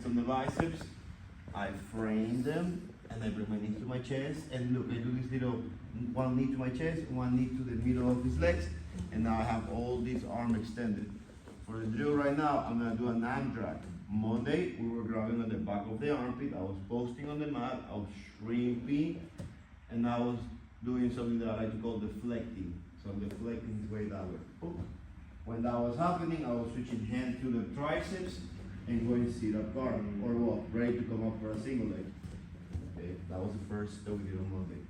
on the biceps. I frame them, and I bring my knees to my chest, and look, I do this little one knee to my chest, one knee to the middle of his legs, and now I have all these arms extended. For the drill right now, I'm gonna do an arm drag. Monday, we were grabbing on the back of the armpit, I was posting on the mat, I was shrimping, and I was doing something that I like to call deflecting. So I'm deflecting his weight that way. Boom. When that was happening, I was switching hand to the triceps and going sit up guard, or what, ready to come up for a single leg. Okay, that was the first that we did on Monday.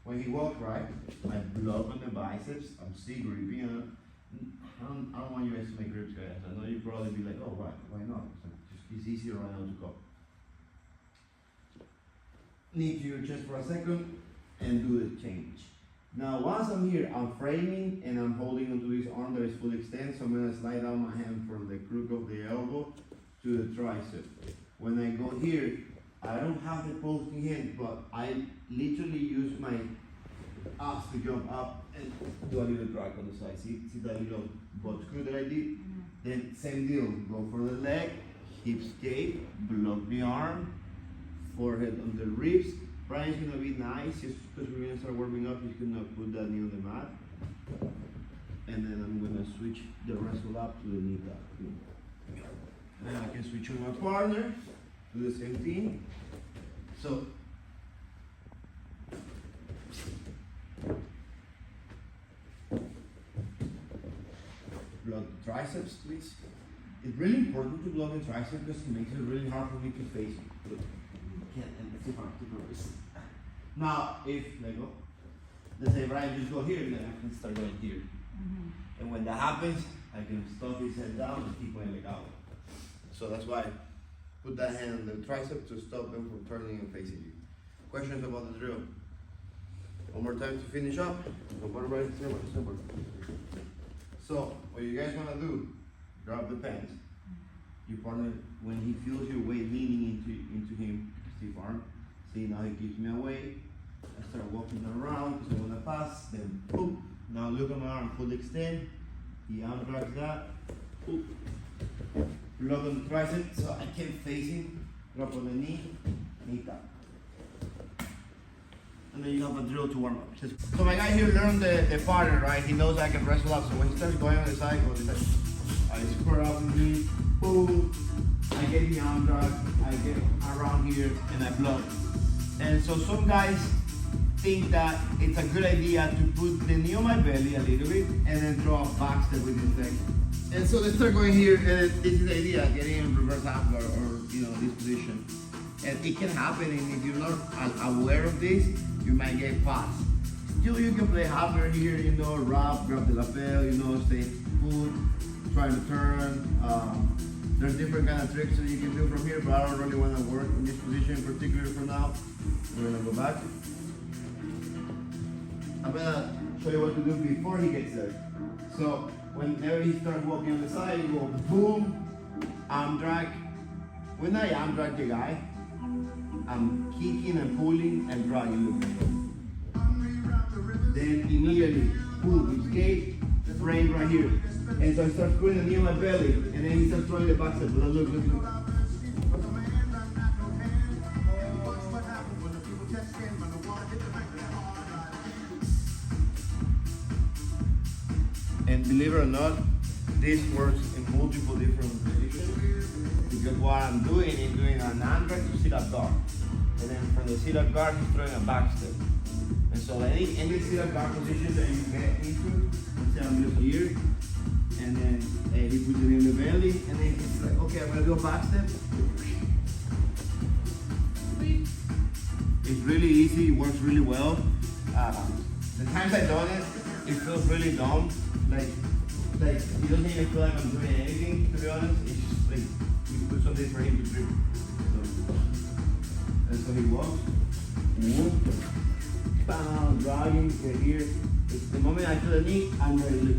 When he walked right, I block on the biceps, I'm still gripping. I don't want you guys to make grips, guys. I know you'd probably be like, oh, why not? So it's easier right now to go. Knee to your chest for a second and do the change. Now, once I'm here, I'm framing and I'm holding onto this arm that is full extend. So I'm gonna slide out my hand from the crook of the elbow to the tricep. When I go here, I don't have the posting hand, but I literally use my ass to jump up and do a little drag on the side. See that little butt screw that I did? Then same deal, go for the leg, hip escape, block the arm, forehead on the ribs. Brian's gonna be nice, just because we're gonna start warming up, he's gonna put that knee on the mat. And then I'm gonna switch the wrestle up to the knee tap. Then I can switch with my partner, do the same thing. So, block the triceps, please. It's really important to block the triceps because it makes it really hard for me to face. Look, it's too hard. Now, if let go, let's say Brian just go here, then I can start going here. And when that happens, I can stop his head down and keep my leg out. So that's why I put that hand on the tricep to stop them from turning and facing you. Questions about the drill? One more time to finish up. So, what you guys want to do, drop the pants. Your partner, when he feels your weight leaning into him, stiff arm, see now he keeps me away. I start walking around because I want to pass, then boom. Now look at my arm, full extend. He arm drags that, boom. Block on the tricep, so I can't face him. Drop on the knee tap. And then you have a drill to warm up. So my guy here learned the pattern, right? He knows I can wrestle up, so when he starts going on the side, go this side. I square up with me, boom. I get the arm drag, I get around here, and I block. And so some guys think that it's a good idea to put the knee on my belly a little bit, and then draw a back step with this leg. And so they start going here, and this is the idea, getting in reverse half guard, or this position. And it can happen, and if you're not aware of this, you might get passed. Still, you can play half guard here, wrap, grab the lapel, stay put, try to turn. There's different kind of tricks that you can do from here, but I don't really want to work in this position in particular for now. We're gonna go back. I'm gonna show you what to do before he gets there. So whenever he starts walking on the side, you go boom, arm drag. When I arm drag the guy, I'm kicking and pulling and dragging. Then immediately, pull, escape, frame right here. And so I start putting the knee on my belly, and then he starts throwing the back step. Look. And believe it or not, this works in multiple different positions. Because what I'm doing is doing an arm drag to sit up guard. And then from the sit up guard, he's throwing a back step. And so any sit up guard position that you get into, let's say I'm just here, and then he puts it in the belly, and then he's like, okay, I'm gonna do a back step. It's really easy, it works really well. The times I've done it, it feels really dumb. Like it doesn't even feel like I'm doing anything, to be honest. It's just like you put something for him to grip. And so he walks, bam, dragging right here. The moment I feel the knee, I'm ready to look.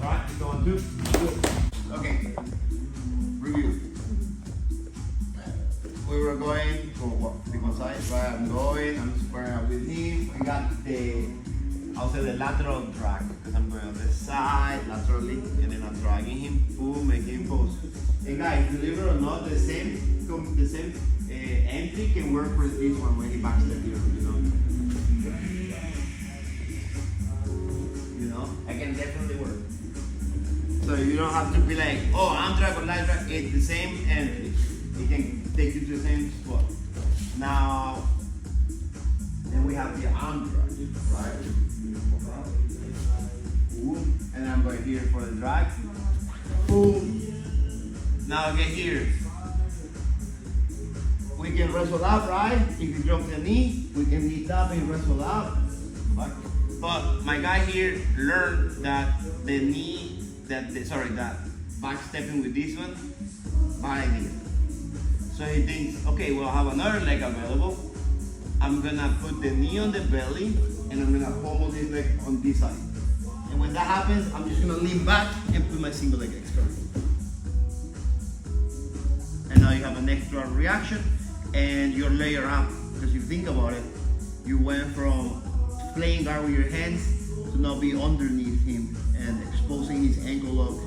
Alright, let's go on two. Okay, review. We were going for what? Pick one side, right? I'm squaring up with him. We got the I'll say the lateral drag, because I'm going on the side laterally, and then I'm dragging him, boom, making him pose. And guys, believe it or not, the same entry can work for this one when he backs the here, you know. I can definitely work. So you don't have to be like, oh, arm drag or light drag, it's the same entry. It can take you to the same spot. Now, then we have the arm drag, right? Boom, and I'm going here for the drag. Boom. Now get here. We can wrestle up, right? If you drop the knee, we can knee tap and wrestle up. But my guy here learned that the knee, that back stepping with this one, bad idea. So he thinks, okay, well, I have another leg available. I'm gonna put the knee on the belly and I'm gonna pommel this leg on this side. And when that happens, I'm just gonna lean back and put my single leg extra. And now you have an extra reaction and you're layer up. Because if you think about it, you went from playing guard with your hands to now be underneath him and exposing his ankle lock.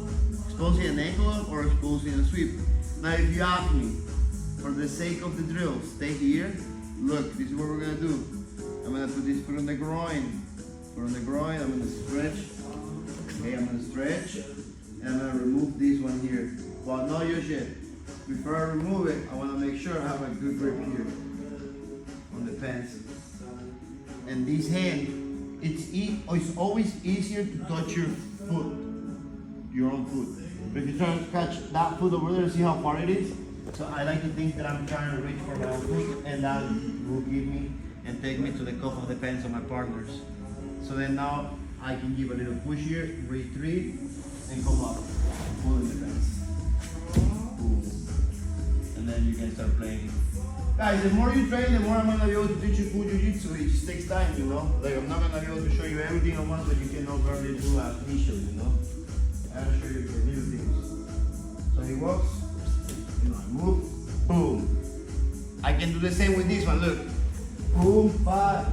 Exposing an ankle lock or exposing a sweep. Now if you ask me, for the sake of the drill, stay here. Look, this is what we're gonna do. I'm gonna put this foot on the groin. Foot on the groin, I'm gonna stretch. Okay, I'm gonna stretch. And I'm gonna remove this one here. Well, no, you should. Before I remove it, I wanna make sure I have a good grip here on the pants. And this hand, it's always easier to touch your foot, your own foot. But if you try to catch that foot over there, see how far it is? So I like to think that I'm trying to reach for my own foot, and that will give me and take me to the cuff of the pants of my partners. So then now I can give a little push here, retreat, and come up, pulling the pants. Boom. And then you can start playing. Guys, the more you train, the more I'm gonna be able to teach you cool jiu-jitsu. It just takes time, you know? Like, I'm not gonna be able to show you everything at once that you cannot barely do initially, you know? I gotta show you the little things. So he walks, you know, I move, boom. I can do the same with this one, look. Boom, 5,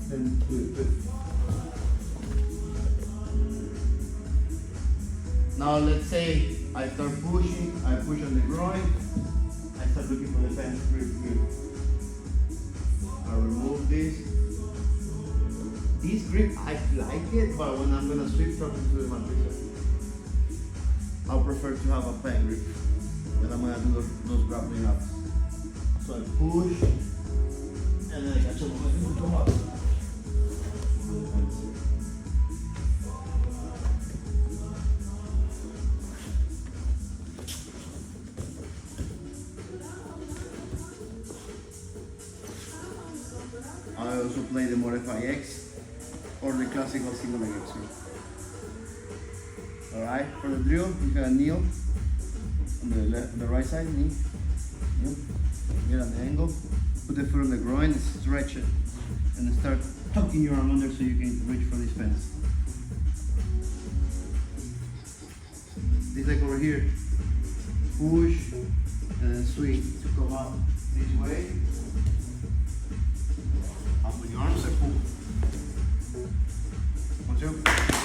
then 2. Now let's say I start pushing, I push on the groin, I start looking for the pants grip here. I remove this. This grip, I like it, but when I'm gonna sweep something to my bicep, I'll prefer to have a pen grip when I'm gonna do those grappling ups. So I push, and then I catch them and come up. I also play the Modify X or the classical single leg exercise. Alright, for the drill, you gotta kneel on the right side, knee. Kneel. Get an angle, put the foot on the groin, stretch it, and then start tucking your arm under so you can reach for this fence. This like over here, push, and then swing to come out this way. Up with your arms and pull. 1, 2.